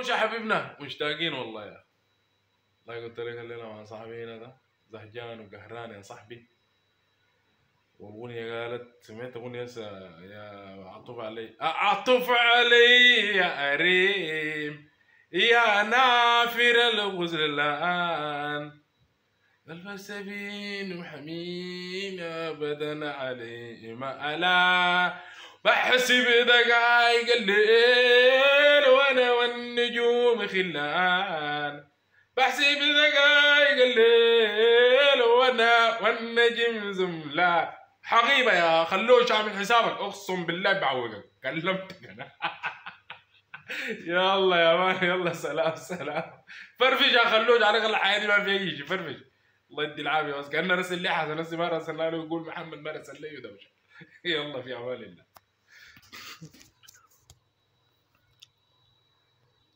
خلوش يا حبيبنا مشتاقين والله يا. والله قلت لك الليلة مع صاحبي هنا ده زهجان وقهران يا صاحبي. والأغنية قالت سمعت أغنية يا عطوف علي عطوف علي يا أريم يا نافر الغزلان قلب سبين وحميم أبدا علي ما ألا بحسب دقايق الليل وأنا والنجوم خلان بحسب دقايق الليل وأنا والنجم زملان حقيبة يا خلوش عامل حسابك اقسم بالله بعوقك كلمتك انا. يلا يا مان يلا سلام سلام. فرفش يا خلوش على الاقل الحياه دي ما فيها شيء فرفش. الله يدي العافيه بس كان رسل لي حسن نفسي ما رسل له يقول محمد ما رسل لي دوشه. يلا في امان الله.